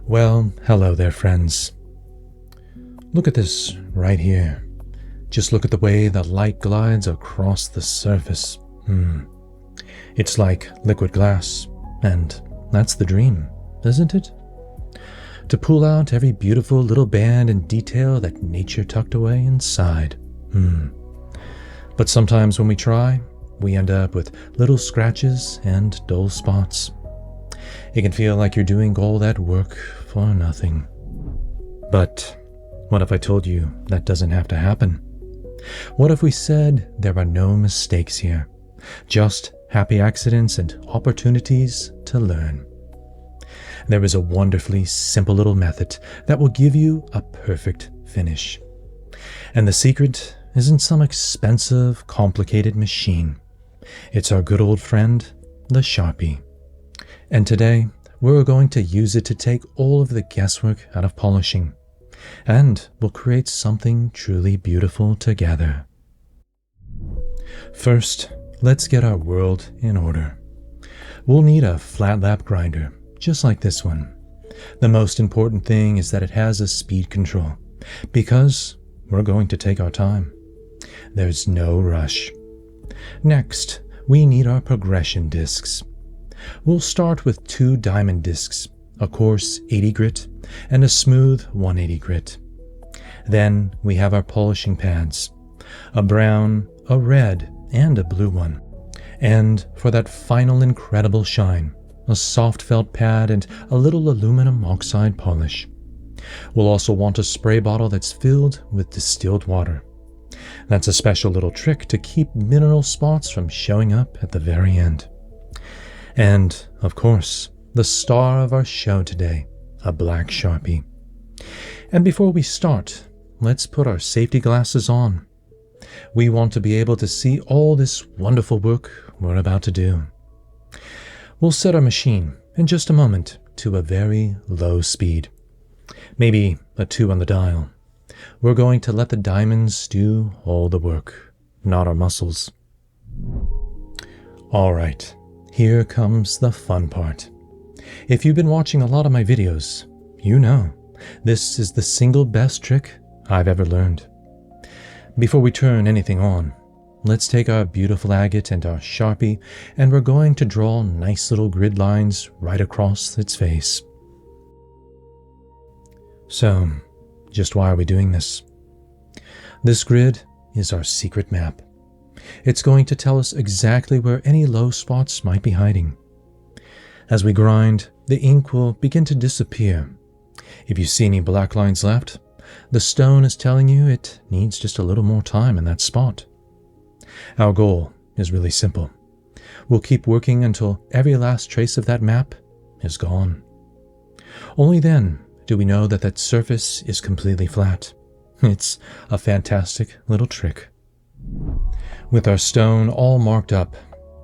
Well, hello there, friends. Look at this right here. Just look at the way the light glides across the surface. It's like liquid glass, and that's the dream, isn't it? To pull out every beautiful little band and detail that nature tucked away inside. But sometimes when we try, we end up with little scratches and dull spots. It can feel like you're doing all that work for nothing. But what if I told you that doesn't have to happen? What if we said there are no mistakes here, just happy accidents and opportunities to learn? There is a wonderfully simple little method that will give you a perfect finish. And the secret isn't some expensive, complicated machine. It's our good old friend, the Sharpie. And today, we're going to use it to take all of the guesswork out of polishing, and we'll create something truly beautiful together. First, let's get our world in order. We'll need a flat lap grinder, just like this one. The most important thing is that it has a speed control, because we're going to take our time. There's no rush. Next, we need our progression discs. We'll start with 2 diamond discs, a coarse 80 grit and a smooth 180 grit. Then we have our polishing pads, a brown, a red, and a blue one. And for that final incredible shine, a soft felt pad and a little aluminum oxide polish. We'll also want a spray bottle that's filled with distilled water. That's a special little trick to keep mineral spots from showing up at the very end. And, of course, the star of our show today, a black Sharpie. And before we start, let's put our safety glasses on. We want to be able to see all this wonderful work we're about to do. We'll set our machine, in just a moment, to a very low speed. Maybe a 2 on the dial. We're going to let the diamonds do all the work, not our muscles. All right. Here comes the fun part. If you've been watching a lot of my videos, you know this is the single best trick I've ever learned. Before we turn anything on, let's take our beautiful agate and our Sharpie, and we're going to draw nice little grid lines right across its face. So, just why are we doing this? This grid is our secret map. It's going to tell us exactly where any low spots might be hiding. As we grind, the ink will begin to disappear. If you see any black lines left, the stone is telling you it needs just a little more time in that spot. Our goal is really simple. We'll keep working until every last trace of that map is gone. Only then do we know that that surface is completely flat. It's a fantastic little trick. With our stone all marked up,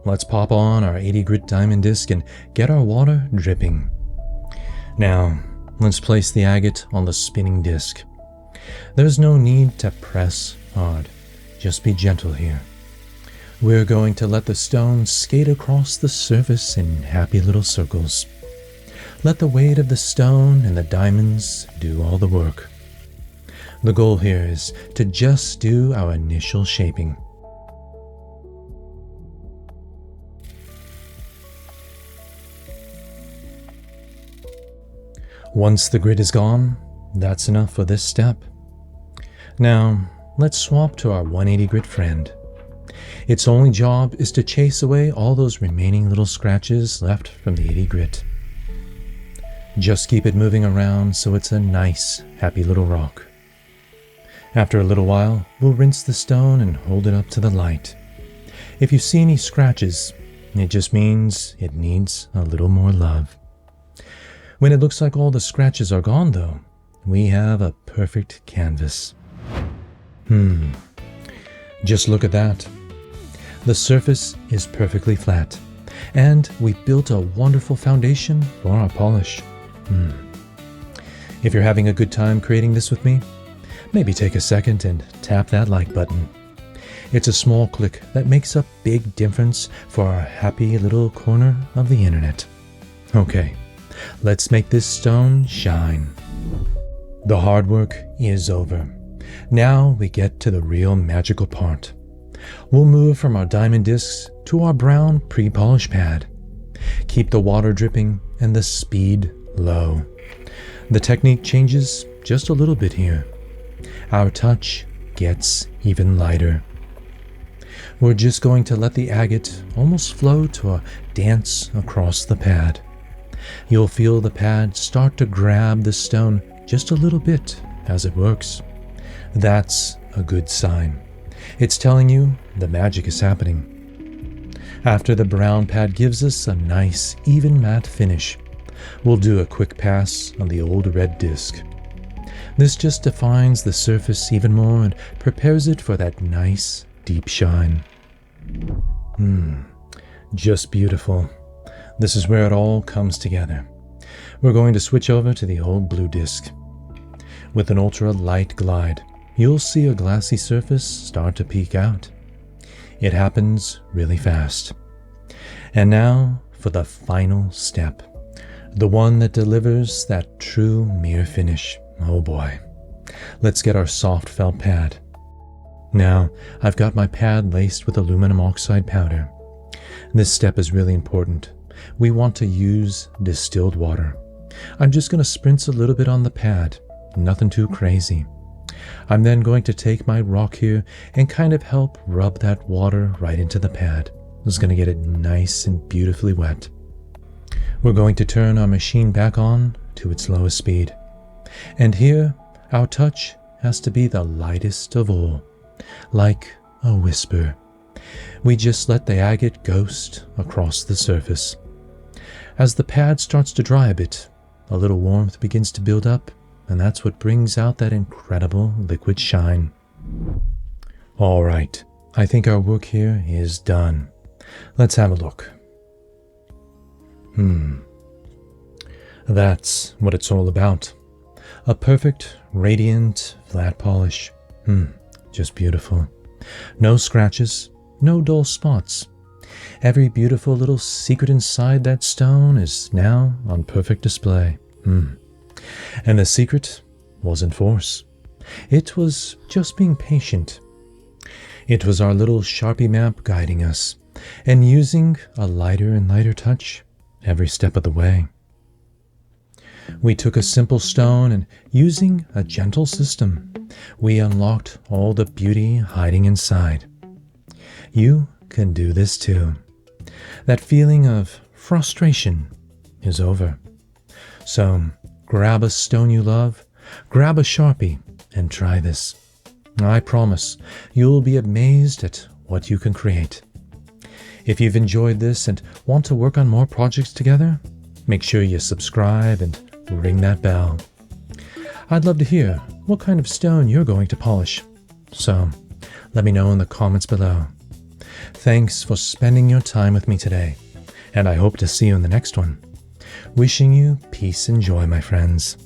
let's pop on our 80 grit diamond disc and get our water dripping. Now, let's place the agate on the spinning disc. There's no need to press hard. Just be gentle here. We're going to let the stone skate across the surface in happy little circles. Let the weight of the stone and the diamonds do all the work. The goal here is to just do our initial shaping. Once the grid is gone, that's enough for this step. Now, let's swap to our 180 grit friend. Its only job is to chase away all those remaining little scratches left from the 80 grit. Just keep it moving around so it's a nice, happy little rock. After a little while, we'll rinse the stone and hold it up to the light. If you see any scratches, it just means it needs a little more love. When it looks like all the scratches are gone, though, we have a perfect canvas. Just look at that. The surface is perfectly flat, and we built a wonderful foundation for our polish. If you're having a good time creating this with me, maybe take a second and tap that like button. It's a small click that makes a big difference for our happy little corner of the internet. Okay, Let's make this stone shine. The hard work is over. Now we get to the real magical part. We'll move from our diamond discs to our brown pre-polished pad. Keep the water dripping and the speed low. The technique changes just a little bit here. Our touch gets even lighter. We're just going to let the agate almost flow to a dance across the pad. You'll feel the pad start to grab the stone just a little bit as it works. That's a good sign. It's telling you the magic is happening. After the brown pad gives us a nice, even matte finish, we'll do a quick pass on the old red disc. This just defines the surface even more and prepares it for that nice, deep shine. Just beautiful. This is where it all comes together. We're going to switch over to the old blue disc. With an ultra light glide, you'll see a glassy surface start to peek out. It happens really fast. And now for the final step, the one that delivers that true mirror finish. Oh boy. Let's get our soft felt pad. Now, I've got my pad laced with aluminum oxide powder. This step is really important. We want to use distilled water. I'm just going to spritz a little bit on the pad, nothing too crazy. I'm then going to take my rock here and kind of help rub that water right into the pad. It's going to get it nice and beautifully wet. We're going to turn our machine back on to its lowest speed. And here, our touch has to be the lightest of all, like a whisper. We just let the agate ghost across the surface. As the pad starts to dry a bit, a little warmth begins to build up, and that's what brings out that incredible liquid shine. All right, I think our work here is done. Let's have a look. That's what it's all about. A perfect, radiant, flat polish. Just beautiful. No scratches, no dull spots. Every beautiful little secret inside that stone is now on perfect display. And the secret wasn't force. It was just being patient. It was our little Sharpie map guiding us and using a lighter and lighter touch every step of the way. We took a simple stone and, using a gentle system, we unlocked all the beauty hiding inside. You can do this too. That feeling of frustration is over. So grab a stone you love, grab a Sharpie, and try this. I promise you'll be amazed at what you can create. If you've enjoyed this and want to work on more projects together, make sure you subscribe and ring that bell. I'd love to hear what kind of stone you're going to polish. So let me know in the comments below. Thanks for spending your time with me today, and I hope to see you in the next one. Wishing you peace and joy, my friends.